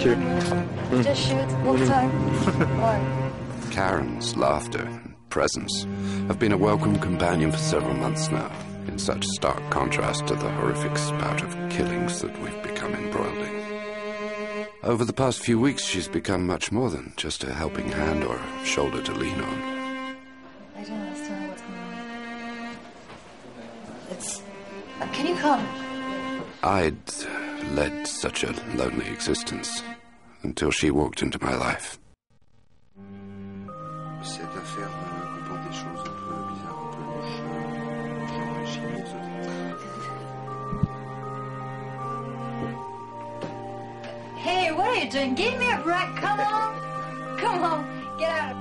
tu. Just shoot all the time. Why? Karen's laughter and presence have been a welcome companion for several months now, in such stark contrast to the horrific spout of killings that we've become embroiled in. Over the past few weeks, she's become much more than just a helping hand or a shoulder to lean on. I don't understand what's going on. It's... can you come? I'd led such a lonely existence until she walked into my life. Cette affaire comporte des choses un peu bizarres, un peu louches, genre chimie exotique. Hey, what are you doing? Give me a break, come on! Come on, get out of...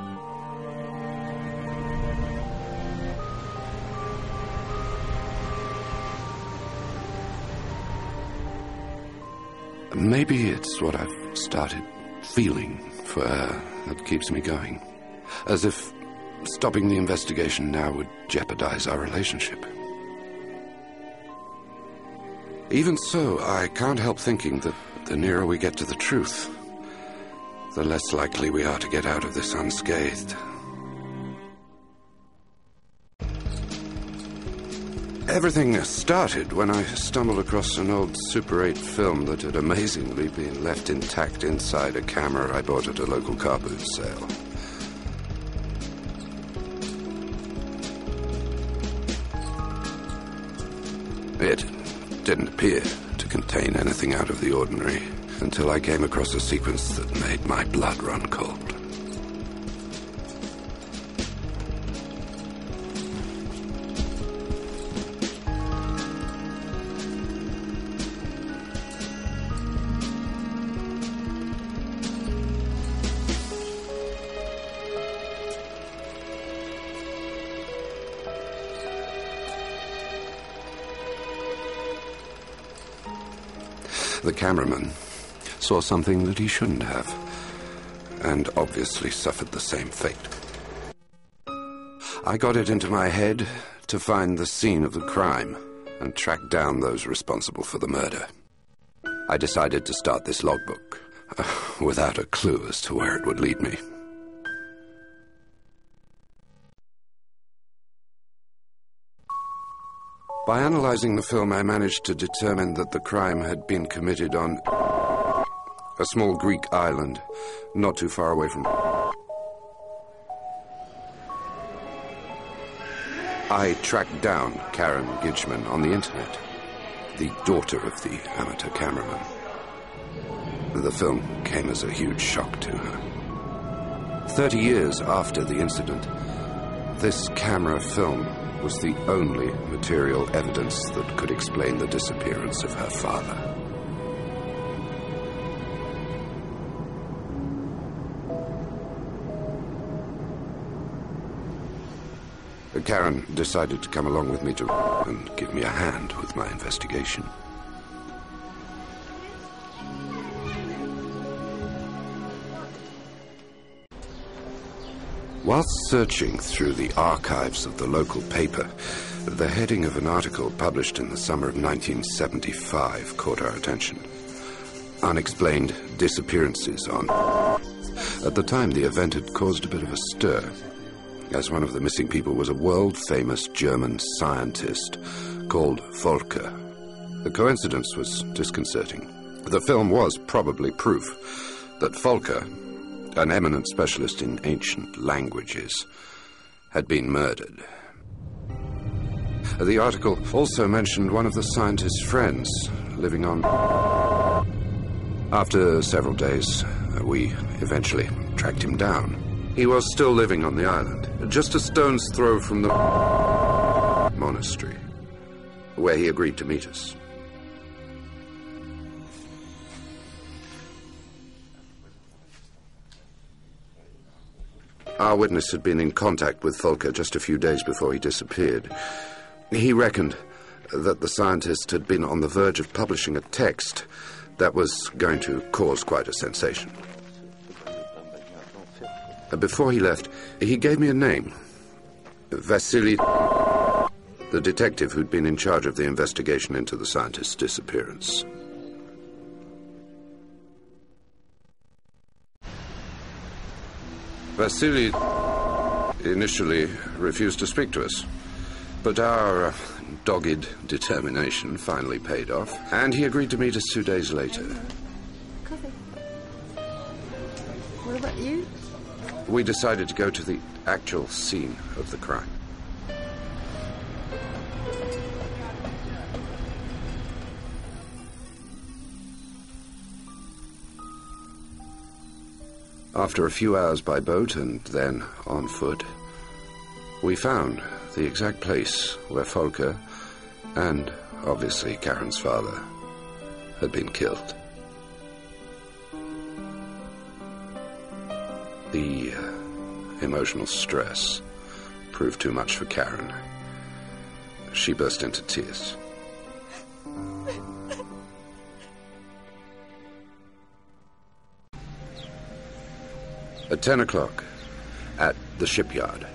Maybe it's what I've started feeling for her that keeps me going. As if stopping the investigation now would jeopardize our relationship. Even so, I can't help thinking that the nearer we get to the truth, the less likely we are to get out of this unscathed. Everything started when I stumbled across an old Super 8 film that had amazingly been left intact inside a camera I bought at a local car boot sale. It didn't appear to contain anything out of the ordinary until I came across a sequence that made my blood run cold. The cameraman saw something that he shouldn't have, and obviously suffered the same fate. I got it into my head to find the scene of the crime and track down those responsible for the murder. I decided to start this logbook, without a clue as to where it would lead me. By analyzing the film, I managed to determine that the crime had been committed on a small Greek island, not too far away from... I tracked down Karen Gidgman on the internet, the daughter of the amateur cameraman. The film came as a huge shock to her. 30 years after the incident, this camera film was the only material evidence that could explain the disappearance of her father. Karen decided to come along with me and give me a hand with my investigation. Whilst searching through the archives of the local paper, the heading of an article published in the summer of 1975 caught our attention. Unexplained disappearances on... At the time, the event had caused a bit of a stir, as one of the missing people was a world-famous German scientist called Volker. The coincidence was disconcerting. The film was probably proof that Volker, an eminent specialist in ancient languages, had been murdered. The article also mentioned one of the scientist's friends living on... After several days, we eventually tracked him down. He was still living on the island, just a stone's throw from the monastery, where he agreed to meet us. Our witness had been in contact with Volker just a few days before he disappeared. He reckoned that the scientist had been on the verge of publishing a text that was going to cause quite a sensation. Before he left, he gave me a name. Vasily, the detective who'd been in charge of the investigation into the scientist's disappearance. Vasily initially refused to speak to us, but our dogged determination finally paid off, and he agreed to meet us 2 days later. Coffee. What about you? We decided to go to the actual scene of the crime. After a few hours by boat and then on foot, we found the exact place where Volker, and obviously Karen's father, had been killed. The emotional stress proved too much for Karen. She burst into tears. At 10 o'clock, at the shipyard.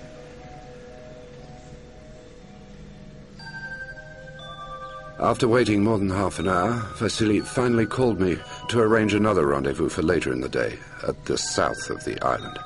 After waiting more than half an hour, Vasily finally called me to arrange another rendezvous for later in the day at the south of the island.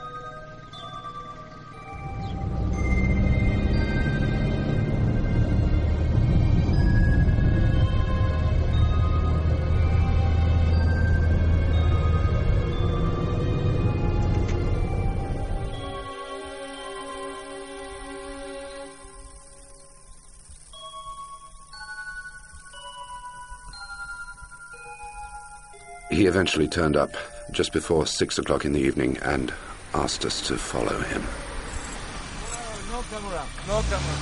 He eventually turned up just before 6 o'clock in the evening and asked us to follow him. No camera, no camera.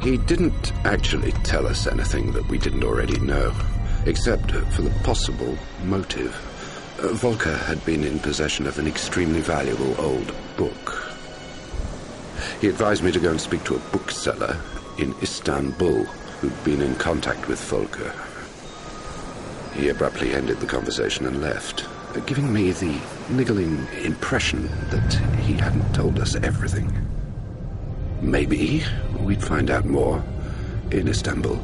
He didn't actually tell us anything that we didn't already know, except for the possible motive. Volker had been in possession of an extremely valuable old book. He advised me to go and speak to a bookseller in Istanbul who'd been in contact with Volker. He abruptly ended the conversation and left, giving me the niggling impression that he hadn't told us everything. Maybe we'd find out more in Istanbul.